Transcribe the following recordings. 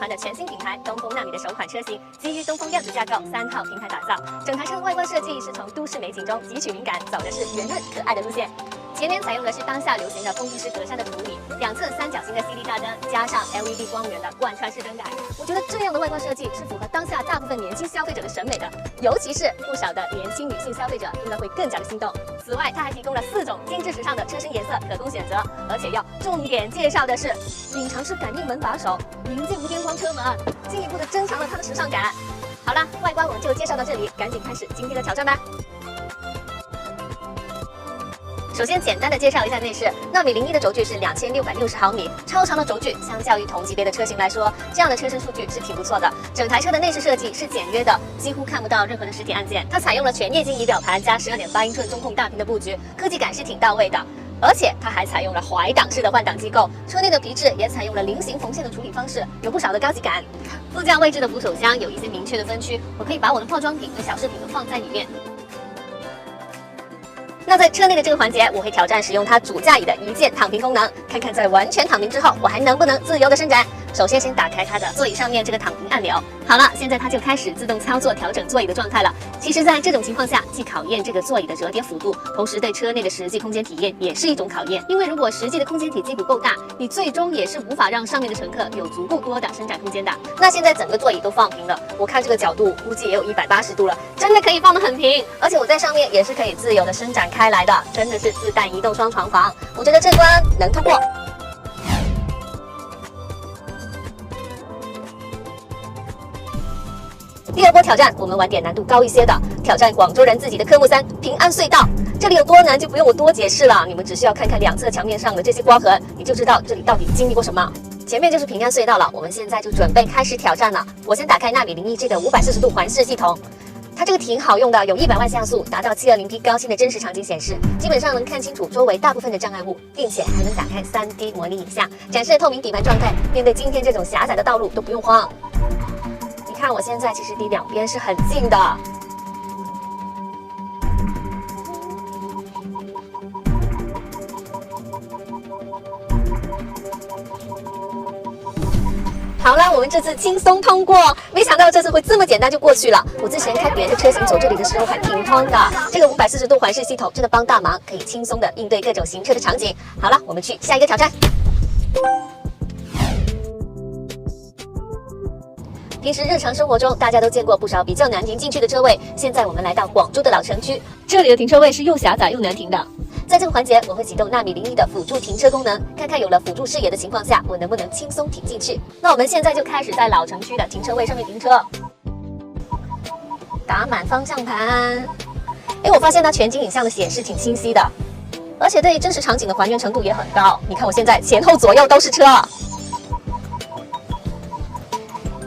传的全新品牌东风纳米的首款车型，基于东风量子架构3套平台打造。整台车外观设计是从都市美景中汲取灵感，走的是圆润可爱的路线。前面采用的是当下流行的风力式格栅的处理，两侧三角形的 CD 大灯加上 LED 光源的贯穿式灯带。我觉得这样的外观设计是符合当下大部分年轻消费者的审美的，尤其是不少的年轻女性消费者应该会更加的心动。此外，它还提供了4种精致时尚的车身颜色可供选择，而且要重点介绍的是隐藏式感应门把手、临界无边框车门，进一步的增强了它的时尚感。好了，外观我们就介绍到这里，赶紧开始今天的挑战吧。首先，简单的介绍一下内饰。纳米01的轴距是2660毫米，超长的轴距，相较于同级别的车型来说，这样的车身数据是挺不错的。整台车的内饰设计是简约的，几乎看不到任何的实体按键。它采用了全液晶仪表盘加12.8英寸中控大屏的布局，科技感是挺到位的。而且它还采用了怀档式的换挡机构，车内的皮质也采用了菱形缝线的处理方式，有不少的高级感。副驾位置的扶手箱有一些明确的分区，我可以把我的化妆品和小饰品都放在里面。那在车内的这个环节，我会挑战使用它主驾椅的一键躺平功能，看看在完全躺平之后，我还能不能自由的伸展。首先打开它的座椅上面这个躺平按钮，好了，现在它就开始自动操作调整座椅的状态了。其实，在这种情况下，既考验这个座椅的折叠幅度，同时对车内的实际空间体验也是一种考验。因为如果实际的空间体积不够大，你最终也是无法让上面的乘客有足够多的伸展空间的。那现在整个座椅都放平了，我看这个角度估计也有180度了，真的可以放得很平，而且我在上面也是可以自由的伸展开来的，真的是自带移动双床房，我觉得这关能通过。第二波挑战，我们玩点难度高一些的，挑战广州人自己的科目3平安隧道。这里有多难就不用我多解释了，你们只需要看看两侧墙面上的这些刮痕，你就知道这里到底经历过什么。前面就是平安隧道了，我们现在就准备开始挑战了。我先打开纳米01这个540度环视系统，它这个挺好用的，有100万像素，达到720P 高清的真实场景显示，基本上能看清楚周围大部分的障碍物，并且还能打开3D 模拟影像，展示透明底盘状态。面对今天这种狭窄的道路都不用慌。看我现在其实离两边是很近的，好了，我们这次轻松通过，没想到这次会这么简单就过去了。我之前看别的车型走这里的时候还挺慌的，这个540度环视系统真的帮大忙，可以轻松的应对各种行车的场景。好了，我们去下一个挑战。平时日常生活中，大家都见过不少比较难停进去的车位。现在我们来到广州的老城区，这里的停车位是又狭窄又难停的。在这个环节，我会启动纳米01的辅助停车功能，看看有了辅助视野的情况下，我能不能轻松停进去。那我们现在就开始在老城区的停车位上面停车，打满方向盘。我发现它全景影像的显示挺清晰的，而且对真实场景的还原程度也很高。你看我现在前后左右都是车。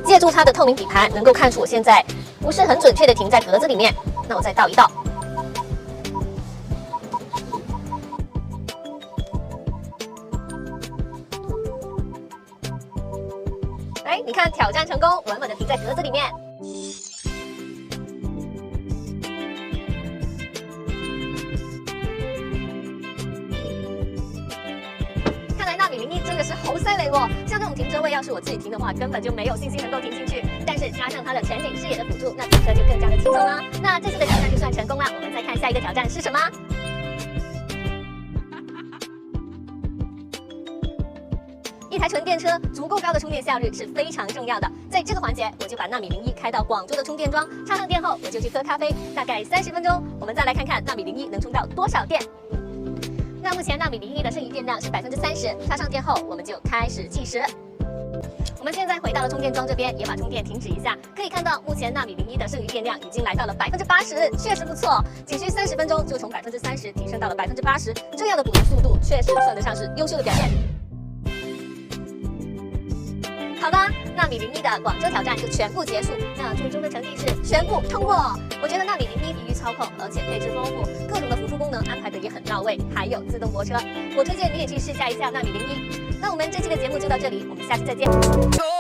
借助它的透明底盘，能够看出我现在不是很准确的停在格子里面。那我再倒一倒。你看挑战成功，稳稳的停在格子里面。纳米01真的是好犀利哦！像这种停车位，要是我自己停的话，根本就没有信心能够停进去。但是加上它的全景视野的辅助，那停车就更加的轻松了。那这次的挑战就算成功了，我们再看下一个挑战是什么？一台纯电车足够高的充电效率是非常重要的。在这个环节，我就把纳米01开到广州的充电桩，插上电后我就去喝咖啡，大概30分钟。我们再来看看纳米01能充到多少电。那目前纳米01的剩余电量是30%，插上电后我们就开始计时。我们现在回到了充电桩这边，也把充电停止一下，可以看到目前纳米01的剩余电量已经来到了80%，确实不错，仅需30分钟就从30%提升到了80%，这样的补充速度确实算得上是优秀的表现。好的，纳米01的广州挑战就全部结束，那最终的成绩是全部通过。我觉得纳米01易于操控，而且配置丰富，各种的辅助功能安排的也很到位，还有自动泊车，我推荐你也去试驾一下纳米01。那我们这期的节目就到这里，我们下期再见。